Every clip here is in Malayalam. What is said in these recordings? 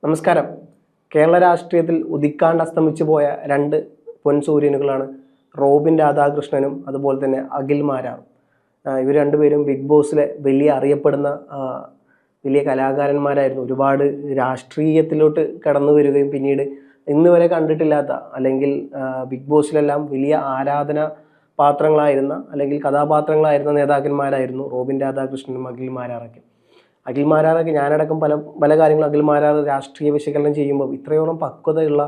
നമസ്കാരം. കേരള രാഷ്ട്രീയത്തിൽ ഉദിക്കാണ്ട് അസ്തമിച്ചു പോയ രണ്ട് പൊൻസൂര്യനുകളാണ് റോബിൻ രാധാകൃഷ്ണനും അതുപോലെ തന്നെ അഖിൽ മാരാറും. ഇവർ രണ്ടുപേരും ബിഗ് ബോസിലെ വലിയ അറിയപ്പെടുന്ന വലിയ കലാകാരന്മാരായിരുന്നു. ഒരുപാട് രാഷ്ട്രീയത്തിലോട്ട് കടന്നു വരികയും പിന്നീട് ഇന്ന് വരെ കണ്ടിട്ടില്ലാത്ത അല്ലെങ്കിൽ ബിഗ് ബോസിലെല്ലാം വലിയ ആരാധന പാത്രങ്ങളായിരുന്ന അല്ലെങ്കിൽ കഥാപാത്രങ്ങളായിരുന്ന നേതാക്കന്മാരായിരുന്നു റോബിൻ രാധാകൃഷ്ണനും അഖിൽ മാരാറൊക്കെ. അഖിൽ മാരാറൊക്കെ ഞാനടക്കം പല പല കാര്യങ്ങളും അഖിൽ മാരാർ രാഷ്ട്രീയ വിശകലനം ചെയ്യുമ്പോൾ ഇത്രയോളം പക്വതയുള്ള,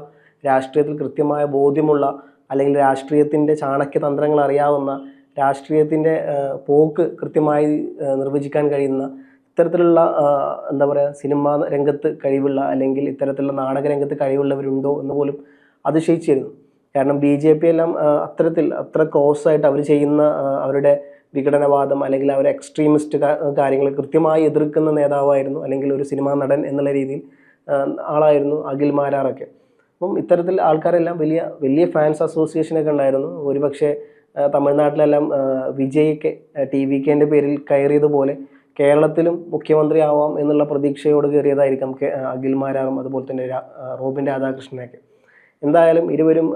രാഷ്ട്രീയത്തിൽ കൃത്യമായ ബോധ്യമുള്ള, അല്ലെങ്കിൽ രാഷ്ട്രീയത്തിൻ്റെ ചാണക്യതന്ത്രങ്ങൾ അറിയാവുന്ന, രാഷ്ട്രീയത്തിൻ്റെ പോക്ക് കൃത്യമായി നിർവചിക്കാൻ കഴിയുന്ന, ഇത്തരത്തിലുള്ള എന്താ പറയുക, സിനിമാ രംഗത്ത് കഴിവുള്ള അല്ലെങ്കിൽ ഇത്തരത്തിലുള്ള നാടക രംഗത്ത് കഴിവുള്ളവരുണ്ടോ എന്ന് പോലും അതിശയിച്ചിരുന്നു. കാരണം BJP എല്ലാം അത്ര ക്ലോസ് ആയിട്ട് അവർ ചെയ്യുന്ന അവരുടെ വിഘടനവാദം അല്ലെങ്കിൽ അവർ എക്സ്ട്രീമിസ്റ്റ് കാര്യങ്ങൾ കൃത്യമായി എതിർക്കുന്ന നേതാവായിരുന്നു, അല്ലെങ്കിൽ ഒരു സിനിമാ നടൻ എന്നുള്ള രീതിയിൽ ആളായിരുന്നു അഖിൽ മാരാറൊക്കെ. അപ്പം ഇത്തരത്തിൽ ആൾക്കാരെല്ലാം വലിയ വലിയ ഫാൻസ് അസോസിയേഷനൊക്കെ ഉണ്ടായിരുന്നു. ഒരുപക്ഷെ തമിഴ്നാട്ടിലെല്ലാം വിജയ്ക്ക് TVKൻ്റെ പേരിൽ കയറിയതുപോലെ കേരളത്തിലും മുഖ്യമന്ത്രി ആവാം എന്നുള്ള പ്രതീക്ഷയോട് കയറിയതായിരിക്കാം അഖിൽ മാരാറും അതുപോലെ തന്നെ റോബിൻ രാധാകൃഷ്ണനൊക്കെ. എന്തായാലും ഇരുവരും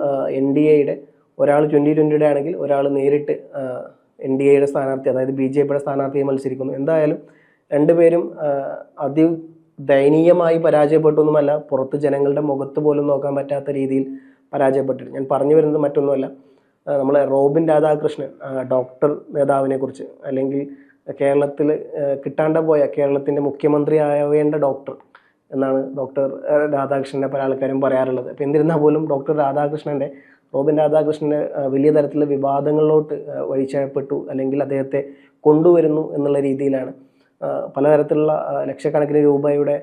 NDAയുടെ, ഒരാൾ 2020 ആണെങ്കിൽ ഒരാൾ നേരിട്ട് NDAയുടെ സ്ഥാനാർത്ഥി, അതായത് BJPയുടെ സ്ഥാനാർത്ഥിയെ മത്സരിക്കുന്നു. എന്തായാലും രണ്ടുപേരും ദയനീയമായി പരാജയപ്പെട്ടൊന്നുമല്ല, പുറത്ത് ജനങ്ങളുടെ മുഖത്ത് പോലും നോക്കാൻ പറ്റാത്ത രീതിയിൽ പരാജയപ്പെട്ടിട്ട്. ഞാൻ പറഞ്ഞു വരുന്നത് മറ്റൊന്നുമല്ല, നമ്മളെ റോബിൻ രാധാകൃഷ്ണൻ ഡോക്ടർ നേതാവിനെ കുറിച്ച്, അല്ലെങ്കിൽ കേരളത്തിൽ കിട്ടാണ്ട് പോയ കേരളത്തിൻ്റെ മുഖ്യമന്ത്രി ആവേണ്ട ഡോക്ടർ എന്നാണ് ഡോക്ടർ രാധാകൃഷ്ണനെ പല ആൾക്കാരും പറയാറുള്ളത്. അപ്പോൾ എന്നിരുന്നാൽ പോലും റോബിൻ രാധാകൃഷ്ണൻ്റെ വലിയ തരത്തിലുള്ള വിവാദങ്ങളിലോട്ട് വഴിച്ചപ്പെട്ടു, അല്ലെങ്കിൽ അദ്ദേഹത്തെ കൊണ്ടുവരുന്നു എന്നുള്ള രീതിയിലാണ് പലതരത്തിലുള്ള ലക്ഷക്കണക്കിന് രൂപയുടെ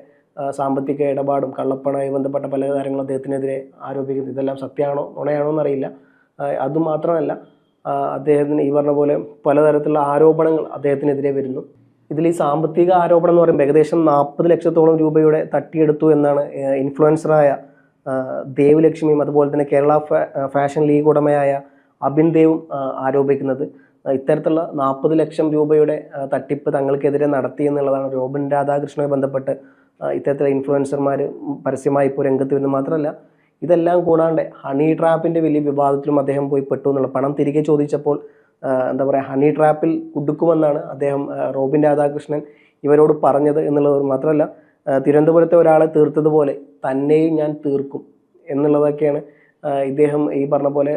സാമ്പത്തിക ഇടപാടും കള്ളപ്പണവുമായി ബന്ധപ്പെട്ട പല കാര്യങ്ങളും അദ്ദേഹത്തിനെതിരെ ആരോപിക്കുന്നത്. ഇതെല്ലാം സത്യമാണോ നുണയാണോ എന്നറിയില്ല. അതുമാത്രമല്ല, അദ്ദേഹത്തിന് ഈ പറഞ്ഞ പോലെ പലതരത്തിലുള്ള ആരോപണങ്ങൾ അദ്ദേഹത്തിനെതിരെ വരുന്നു. ഇതിൽ ഈ സാമ്പത്തിക ആരോപണം എന്ന് പറയുമ്പോൾ ഏകദേശം 40 ലക്ഷത്തോളം രൂപയുടെ തട്ടിയെടുത്തു എന്നാണ് ഇൻഫ്ലുവൻസറായ ദേവ് ലക്ഷ്മിയും അതുപോലെ തന്നെ കേരള ഫാഷൻ ലീഗ് ഉടമയായ അബിൻ ദേവും ആരോപിക്കുന്നത്. ഇത്തരത്തിലുള്ള 40 ലക്ഷം രൂപയുടെ തട്ടിപ്പ് തങ്ങൾക്കെതിരെ നടത്തി എന്നുള്ളതാണ് റോബിൻ രാധാകൃഷ്ണനുമായി ബന്ധപ്പെട്ട് ഇത്തരത്തിലുള്ള ഇൻഫ്ലുവൻസർമാർ പരസ്യമായി ഇപ്പോൾ രംഗത്ത് വരുന്നത്. മാത്രമല്ല, ഇതെല്ലാം കൂടാണ്ട് ഹണി ട്രാപ്പിൻ്റെ വലിയ വിവാദത്തിലും അദ്ദേഹം പോയി പെട്ടു എന്നുള്ള, പണം തിരികെ ചോദിച്ചപ്പോൾ എന്താ പറയുക, ഹണി ട്രാപ്പിൽ കുടുക്കുമെന്നാണ് റോബിൻ രാധാകൃഷ്ണൻ ഇവരോട് പറഞ്ഞത് എന്നുള്ളത്. മാത്രമല്ല, തിരുവനന്തപുരത്തെ ഒരാളെ തീർത്തതുപോലെ തന്നെയും ഞാൻ തീർക്കും എന്നുള്ളതൊക്കെയാണ് ഇദ്ദേഹം ഈ പറഞ്ഞ പോലെ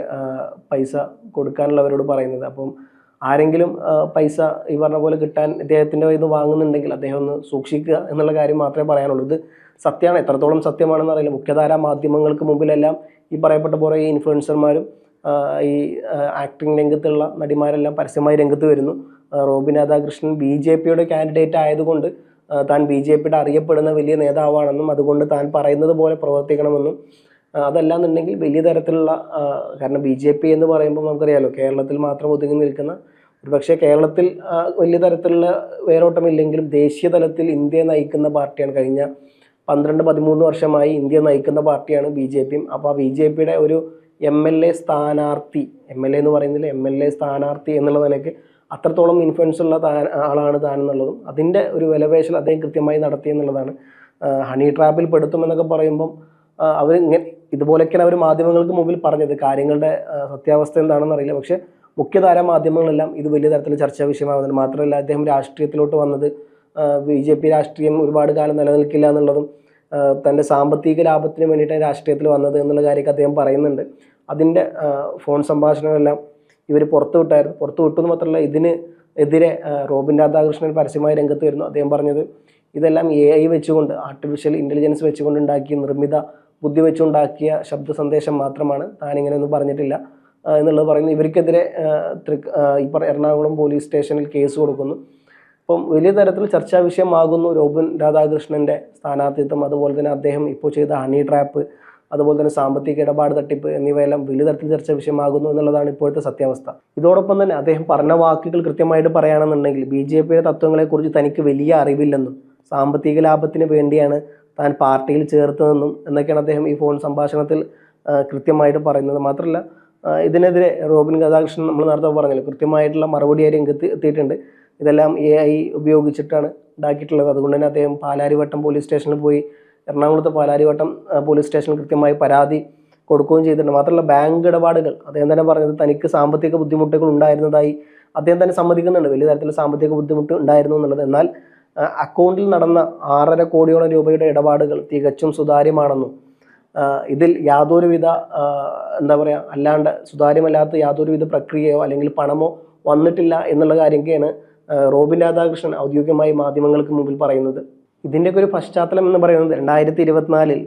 പൈസ കൊടുക്കാനുള്ളവരോട് പറയുന്നത്. അപ്പം ആരെങ്കിലും പൈസ ഈ പറഞ്ഞ പോലെ കിട്ടാൻ ഇദ്ദേഹത്തിൻ്റെ ഇത് വാങ്ങുന്നുണ്ടെങ്കിൽ അദ്ദേഹം ഒന്ന് സൂക്ഷിക്കുക എന്നുള്ള കാര്യം മാത്രമേ പറയാനുള്ളൂ. ഇത് സത്യമാണ്, എത്രത്തോളം സത്യമാണെന്ന് അറിയില്ല. മുഖ്യധാരാ മാധ്യമങ്ങൾക്ക് മുമ്പിലെല്ലാം ഈ പറയപ്പെട്ട പോലെ ഈ ഇൻഫ്ലുവൻസർമാരും ഈ ആക്ടിങ് രംഗത്തുള്ള നടിമാരെല്ലാം പരസ്യമായി രംഗത്ത് വരുന്നു. റോബിൻ രാധാകൃഷ്ണൻ BJPയുടെ കാൻഡിഡേറ്റ് ആയതുകൊണ്ട് താൻ BJPയുടെ അറിയപ്പെടുന്ന വലിയ നേതാവാണെന്നും അതുകൊണ്ട് താൻ പറയുന്നത് പോലെ പ്രവർത്തിക്കണമെന്നും, അതല്ലാന്നുണ്ടെങ്കിൽ വലിയ തരത്തിലുള്ള, കാരണം BJP എന്ന് പറയുമ്പോൾ നമുക്കറിയാമല്ലോ, കേരളത്തിൽ മാത്രം ഒതുങ്ങി നിൽക്കുന്ന, ഒരുപക്ഷെ കേരളത്തിൽ വലിയ തരത്തിലുള്ള വേരോട്ടമില്ലെങ്കിലും ദേശീയ തലത്തിൽ ഇന്ത്യയെ നയിക്കുന്ന പാർട്ടിയാണ്. കഴിഞ്ഞ 12-13 വർഷമായി ഇന്ത്യ നയിക്കുന്ന പാർട്ടിയാണ് BJP. അപ്പോൾ BJPയുടെ ഒരു MLA സ്ഥാനാർത്ഥി, MLA എന്ന് പറയുന്നില്ല, MLA സ്ഥാനാർത്ഥി എന്നുള്ള നിലയ്ക്ക് അത്രത്തോളം ഇൻഫ്ലുവൻസ് ഉള്ള ആളാണ് താൻ എന്നുള്ളതും അതിൻ്റെ ഒരു വിലപേശൽ അദ്ദേഹം കൃത്യമായി നടത്തി എന്നുള്ളതാണ്. ഹണി ട്രാപ്പിൽ പെടുത്തുമെന്നൊക്കെ പറയുമ്പം അവർ ഇതുപോലെയൊക്കെയാണ് അവർ മാധ്യമങ്ങൾക്ക് മുമ്പിൽ പറഞ്ഞത്. കാര്യങ്ങളുടെ സത്യാവസ്ഥ എന്താണെന്ന് അറിയില്ല. പക്ഷേ മുഖ്യധാരാ മാധ്യമങ്ങളെല്ലാം ഇത് വലിയ തരത്തിൽ ചർച്ചാ വിഷയമാകുന്നുണ്ട്. മാത്രമല്ല, അദ്ദേഹം രാഷ്ട്രീയത്തിലോട്ട് വന്നത് BJP രാഷ്ട്രീയം ഒരുപാട് കാലം നിലനിൽക്കില്ല എന്നുള്ളതും, തൻ്റെ സാമ്പത്തിക ലാഭത്തിന് വേണ്ടിയിട്ടാണ് രാഷ്ട്രീയത്തിൽ വന്നത് എന്നുള്ള കാര്യമൊക്കെ അദ്ദേഹം പറയുന്നുണ്ട്. അതിൻ്റെ ഫോൺ സംഭാഷണങ്ങളെല്ലാം ഇവർ പുറത്തു വിട്ടു എന്ന് മാത്രമല്ല, ഇതിന് എതിരെ റോബിൻ രാധാകൃഷ്ണൻ പരസ്യമായി രംഗത്ത് വരുന്നു. അദ്ദേഹം പറഞ്ഞത് ഇതെല്ലാം AI വെച്ചുകൊണ്ട്, ആർട്ടിഫിഷ്യൽ ഇൻ്റലിജൻസ് വെച്ചുകൊണ്ട് ഉണ്ടാക്കിയ, നിർമ്മിത ബുദ്ധി വെച്ചുണ്ടാക്കിയ ശബ്ദ സന്ദേശം മാത്രമാണ്, താനിങ്ങനെയൊന്നും പറഞ്ഞിട്ടില്ല എന്നുള്ളത് പറയുന്നു. ഇവർക്കെതിരെ എറണാകുളം പോലീസ് സ്റ്റേഷനിൽ കേസ് കൊടുക്കുന്നു. അപ്പം വലിയ തരത്തിൽ ചർച്ചാ വിഷയമാകുന്നു റോബിൻ രാധാകൃഷ്ണൻ്റെ സ്ഥാനാർത്ഥിത്വം, അതുപോലെ തന്നെ അദ്ദേഹം ഇപ്പോൾ ചെയ്ത ഹണി ട്രാപ്പ്, അതുപോലെ തന്നെ സാമ്പത്തിക ഇടപാട് തട്ടിപ്പ് എന്നിവയെല്ലാം വലിയ തരത്തിൽ ചർച്ചാ വിഷയമാകുന്നു എന്നുള്ളതാണ് ഇപ്പോഴത്തെ സത്യാവസ്ഥ. ഇതോടൊപ്പം തന്നെ അദ്ദേഹം പറഞ്ഞ വാക്കുകൾ കൃത്യമായിട്ട് പറയുകയാണെന്നുണ്ടെങ്കിൽ BJPയുടെ തത്വങ്ങളെക്കുറിച്ച് തനിക്ക് വലിയ അറിവില്ലെന്നും സാമ്പത്തിക ലാഭത്തിന് വേണ്ടിയാണ് താൻ പാർട്ടിയിൽ ചേർത്തതെന്നും എന്നൊക്കെയാണ് അദ്ദേഹം ഈ ഫോൺ സംഭാഷണത്തിൽ കൃത്യമായിട്ട് പറയുന്നത്. മാത്രമല്ല, ഇതിനെതിരെ റോബിൻ രാധാകൃഷ്ണൻ, നമ്മൾ നേരത്തെ പറഞ്ഞല്ലോ, കൃത്യമായിട്ടുള്ള മറുപടിയായി രംഗത്ത് എത്തിയിട്ടുണ്ട്. ഇതെല്ലാം AI ഉപയോഗിച്ചിട്ടാണ് ഉണ്ടാക്കിയിട്ടുള്ളത്. അതുകൊണ്ട് തന്നെ അദ്ദേഹം പാലാരിവട്ടം പോലീസ് സ്റ്റേഷനിൽ പോയി എറണാകുളത്ത് പാലാരിവട്ടം പോലീസ് സ്റ്റേഷനിൽ കൃത്യമായി പരാതി കൊടുക്കുകയും ചെയ്തിട്ടുണ്ട്. മാത്രമല്ല ബാങ്ക് ഇടപാടുകൾ അദ്ദേഹം തന്നെ പറഞ്ഞത് തനിക്ക് സാമ്പത്തിക ബുദ്ധിമുട്ടുകൾ ഉണ്ടായിരുന്നതായി അദ്ദേഹം തന്നെ സമ്മതിക്കുന്നുണ്ട്. വലിയ തരത്തിലുള്ള സാമ്പത്തിക ബുദ്ധിമുട്ട് ഉണ്ടായിരുന്നു എന്നുള്ളത്. എന്നാൽ അക്കൗണ്ടിൽ നടന്ന 6.5 കോടിയോളം രൂപയുടെ ഇടപാടുകൾ തികച്ചും സുതാര്യമാണെന്നും ഇതിൽ യാതൊരുവിധ എന്താ പറയുക അല്ലാണ്ട് സുതാര്യമല്ലാത്ത യാതൊരുവിധ പ്രക്രിയയോ അല്ലെങ്കിൽ പണമോ വന്നിട്ടില്ല എന്നുള്ള കാര്യമൊക്കെയാണ് റോബിൻ രാധാകൃഷ്ണൻ ഔദ്യോഗികമായി മാധ്യമങ്ങൾക്ക് മുമ്പിൽ പറയുന്നത്. ഇതിൻ്റെയൊക്കെ ഒരു പശ്ചാത്തലം എന്ന് പറയുന്നത് 2024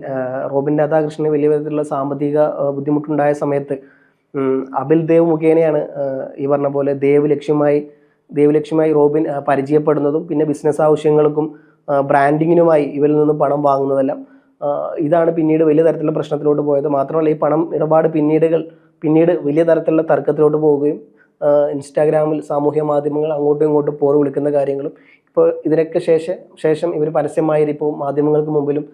റോബിൻ രാധാകൃഷ്ണന് വലിയ വിധത്തിലുള്ള സാമ്പത്തിക ബുദ്ധിമുട്ടുണ്ടായ സമയത്ത് അബിൽ ദേവ് മുഖേനയാണ് ഈ പറഞ്ഞ പോലെ ദേവ് ലക്ഷ്യമായി റോബിൻ പരിചയപ്പെടുന്നതും പിന്നെ ബിസിനസ് ആവശ്യങ്ങൾക്കും ബ്രാൻഡിങ്ങിനുമായി ഇവരിൽ നിന്ന് പണം വാങ്ങുന്നതെല്ലാം. ഇതാണ് പിന്നീട് വലിയ തരത്തിലുള്ള പ്രശ്നത്തിലോട്ട് പോയത്. മാത്രമല്ല ഈ പണം ഇടപാട് പിന്നീട് വലിയ തരത്തിലുള്ള തർക്കത്തിലോട്ട് പോവുകയും ഇൻസ്റ്റാഗ്രാമിൽ സാമൂഹ്യ മാധ്യമങ്ങൾ അങ്ങോട്ടും ഇങ്ങോട്ടും പോറ് വിളിക്കുന്ന കാര്യങ്ങളും ഇപ്പോൾ ഇതിനൊക്കെ ശേഷം ഇവർ പരസ്യമായി ഇപ്പോൾ മാധ്യമങ്ങൾക്ക് മുമ്പിലും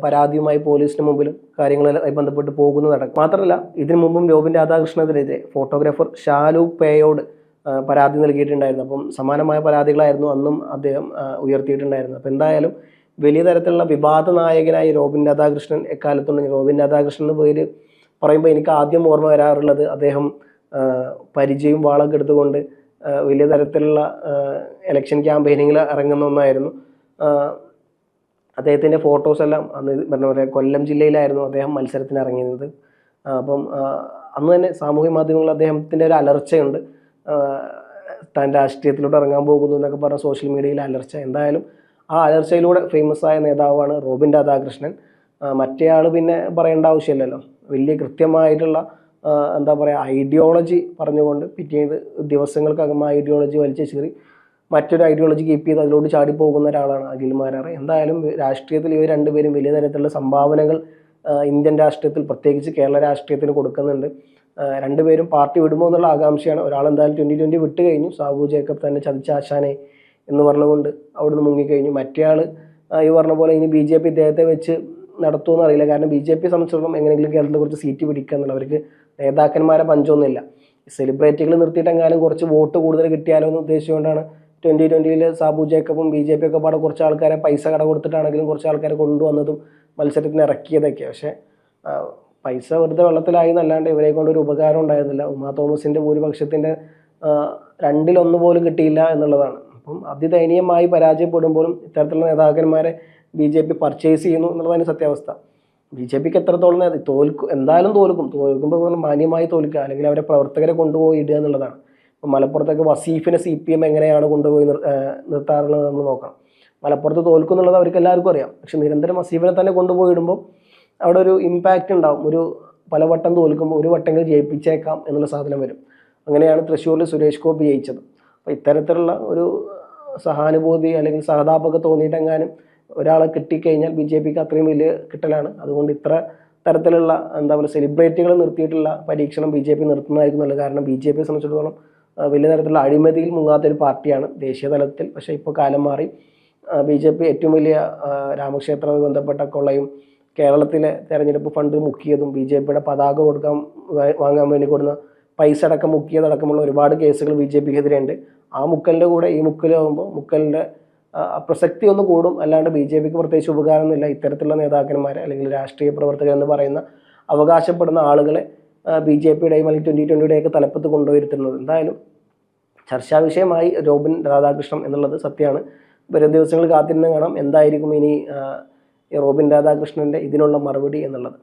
പരാതിയുമായി പോലീസിന് മുമ്പിലും കാര്യങ്ങളുമായി ബന്ധപ്പെട്ട് പോകുന്നതടക്കം. മാത്രമല്ല ഇതിനു മുമ്പും റോബിൻ രാധാകൃഷ്ണനെതിരെ ഫോട്ടോഗ്രാഫർ ഷാലു പേയോട് പരാതി നൽകിയിട്ടുണ്ടായിരുന്നു. അപ്പം സമാനമായ പരാതികളായിരുന്നു അന്നും അദ്ദേഹം ഉയർത്തിയിട്ടുണ്ടായിരുന്നത്. അപ്പം എന്തായാലും വലിയ തരത്തിലുള്ള വിവാദ നായകനായി റോബിൻ രാധാകൃഷ്ണൻ എക്കാലത്തുണ്ടെങ്കിൽ റോബിൻ രാധാകൃഷ്ണൻ എന്ന് പേര് പറയുമ്പോൾ എനിക്ക് ആദ്യം ഓർമ്മ വരാറുള്ളത് അദ്ദേഹം പരിചയവും വാളൊക്കെ എടുത്തുകൊണ്ട് വലിയ തരത്തിലുള്ള ഇലക്ഷൻ ക്യാമ്പയിനിങ്ങിൽ ഇറങ്ങുന്ന ഒന്നായിരുന്നു. അദ്ദേഹത്തിൻ്റെ ഫോട്ടോസ് എല്ലാം അന്ന് പറഞ്ഞ പോലെ കൊല്ലം ജില്ലയിലായിരുന്നു അദ്ദേഹം മത്സരത്തിന് ഇറങ്ങിയത്. അപ്പം അന്ന് തന്നെ സാമൂഹ്യ മാധ്യമങ്ങളിൽ അദ്ദേഹത്തിൻ്റെ ഒരു അലർച്ചയുണ്ട്, താൻ രാഷ്ട്രീയത്തിലോട്ട് ഇറങ്ങാൻ പോകുന്നു എന്നൊക്കെ പറഞ്ഞ സോഷ്യൽ മീഡിയയിൽ അലർച്ച. എന്തായാലും ആ അലർച്ചയിലൂടെ ഫേമസ് ആയ നേതാവാണ് റോബിൻ രാധാകൃഷ്ണൻ. മറ്റേയാൾ പിന്നെ പറയേണ്ട ആവശ്യമില്ലല്ലോ. വലിയ കൃത്യമായിട്ടുള്ള എന്താ പറയുക ഐഡിയോളജി പറഞ്ഞുകൊണ്ട് പിന്നീട് ദിവസങ്ങൾക്കകം ആ ഐഡിയോളജി വലിച്ചു ചീറി മറ്റൊരു ഐഡിയോളജി കീപ്പ് ചെയ്ത് അതിലോട്ട് ചാടിപ്പോകുന്ന ഒരാളാണ് അഖിൽ മാരാർ. എന്തായാലും രാഷ്ട്രീയത്തിൽ ഇവർ രണ്ടുപേരും വലിയ തരത്തിലുള്ള സംഭാവനകൾ ഇന്ത്യൻ രാഷ്ട്രീയത്തിൽ പ്രത്യേകിച്ച് കേരള രാഷ്ട്രീയത്തിന് കൊടുക്കുന്നുണ്ട്. രണ്ടുപേരും പാർട്ടി വിടുമോ എന്നുള്ള ആകാംക്ഷയാണ്. ഒരാളെന്തായാലും 2020 വിട്ട് കഴിഞ്ഞു, സാബു ജേക്കബ് തന്നെ ചതിച്ച ആശാനെ എന്ന് പറഞ്ഞുകൊണ്ട് അവിടുന്ന് മുങ്ങിക്കഴിഞ്ഞു. മറ്റേയാൾ ഈ പറഞ്ഞ പോലെ ഇനി BJP ഇദ്ദേഹത്തെ വെച്ച് നടത്തുമെന്ന് അറിയില്ല. കാരണം BJP സംബന്ധിച്ചിടത്തോളം എങ്ങനെയെങ്കിലും കേരളത്തിൽ കുറച്ച് സീറ്റ് പിടിക്കുക എന്നുള്ള അവർക്ക് നേതാക്കന്മാരെ പഞ്ചൊന്നുമില്ല. സെലിബ്രിറ്റികൾ നിർത്തിയിട്ടെങ്ങാനും കുറച്ച് വോട്ട് കൂടുതൽ കിട്ടിയാലോ എന്ന് ഉദ്ദേശിച്ചുകൊണ്ടാണ് 2020 സാബു ജേക്കബും BJP ഒക്കെ പാടെ കുറച്ച് ആൾക്കാരെ പൈസ കട കൊടുത്തിട്ടാണെങ്കിലും കുറച്ച് ആൾക്കാരെ കൊണ്ടുവന്നതും മത്സരത്തിന് ഇറക്കിയതൊക്കെ. പക്ഷേ പൈസ വെറുതെ വെള്ളത്തിലായി എന്നല്ലാണ്ട് ഇവരെ കൊണ്ടൊരു ഉപകാരം ഉണ്ടായിരുന്നില്ല. ഉമാ തോമസിൻ്റെ ഭൂരിപക്ഷത്തിൻ്റെ 2/1 പോലും കിട്ടിയില്ല എന്നുള്ളതാണ്. അപ്പം അതിദയനീയമായി പരാജയപ്പെടുമ്പോഴും ഇത്തരത്തിലുള്ള നേതാക്കന്മാരെ BJP പർച്ചേസ് ചെയ്യുന്നു എന്നുള്ളതാണ് സത്യാവസ്ഥ. BJPക്ക് എത്രത്തോളം എന്തായാലും തോൽക്കുമ്പോൾ മാന്യമായി തോൽക്കുക, അല്ലെങ്കിൽ അവരെ പ്രവർത്തകരെ കൊണ്ടുപോയി ഇടുക എന്നുള്ളതാണ്. ഇപ്പം മലപ്പുറത്തൊക്കെ വസീഫിനെ CPM എങ്ങനെയാണ് കൊണ്ടുപോയി നിർത്താറുള്ളത് നമ്മൾ നോക്കണം. മലപ്പുറത്ത് തോൽക്കും എന്നുള്ളത് അവർക്ക് എല്ലാവർക്കും അറിയാം. പക്ഷെ നിരന്തരം വസീഫിനെ തന്നെ കൊണ്ടുപോയി ഇടുമ്പോൾ അവിടെ ഒരു ഇമ്പാക്റ്റ് ഉണ്ടാവും. പലവട്ടം തോൽക്കുമ്പോൾ ഒരു വട്ടമെങ്കിലും ജയിപ്പിച്ചേക്കാം എന്നുള്ള സാധനം വരും. അങ്ങനെയാണ് തൃശ്ശൂരിൽ സുരേഷ് ഗോപി ജയിച്ചത്. അപ്പോൾ ഇത്തരത്തിലുള്ള ഒരു സഹാനുഭൂതി അല്ലെങ്കിൽ സഹതാപമൊക്കെ തോന്നിയിട്ടെങ്ങാനും ഒരാളെ കിട്ടിക്കഴിഞ്ഞാൽ BJPക്ക് അത്രയും വലിയ കിട്ടലാണ്. അതുകൊണ്ട് ഇത്ര തരത്തിലുള്ള എന്താ പറയുക സെലിബ്രിറ്റികൾ നിർത്തിയിട്ടുള്ള പരീക്ഷണം BJP നിർത്തുന്നതായിരിക്കും നല്ലത്. കാരണം BJPയെ സംബന്ധിച്ചിടത്തോളം വലിയ തരത്തിലുള്ള അഴിമതിയിൽ മുങ്ങാത്തൊരു പാർട്ടിയാണ് ദേശീയ തലത്തിൽ. പക്ഷേ ഇപ്പോൾ കാലം മാറി. BJP ഏറ്റവും വലിയ രാമക്ഷേത്രവുമായി ബന്ധപ്പെട്ട കൊള്ളയും കേരളത്തിലെ തെരഞ്ഞെടുപ്പ് ഫണ്ട് മുക്കിയതും BJPയുടെ പതാക വാങ്ങാൻ വേണ്ടി കൊടുക്കുന്ന പൈസ അടക്കം മുക്കിയതടക്കമുള്ള ഒരുപാട് കേസുകൾ BJPക്കെതിരെ ഉണ്ട്. ആ മുക്കലിൻ്റെ കൂടെ ഈ മുക്കലാകുമ്പോൾ മുക്കലിൻ്റെ പ്രസക്തി ഒന്ന് കൂടും. അല്ലാണ്ട് BJPക്ക് പ്രത്യേകിച്ച് ഉപകാരമൊന്നുമില്ല. ഇത്തരത്തിലുള്ള നേതാക്കന്മാരെ അല്ലെങ്കിൽ രാഷ്ട്രീയ പ്രവർത്തകർ എന്ന് പറയുന്ന അവകാശപ്പെടുന്ന ആളുകളെ BJPയുടെയും അല്ലെങ്കിൽ 2020യുടെയൊക്കെ തലപ്പത്ത് കൊണ്ടുവരുത്തുന്നത് എന്തായാലും ചർച്ചാ വിഷയമായി റോബിൻ രാധാകൃഷ്ണൻ എന്നുള്ളത് സത്യമാണ്. വരും ദിവസങ്ങൾ കാത്തിരുന്ന് കാണാം എന്തായിരിക്കും ഇനി റോബിൻ രാധാകൃഷ്ണൻ്റെ ഇതിനുള്ള മറുപടി എന്നുള്ളത്.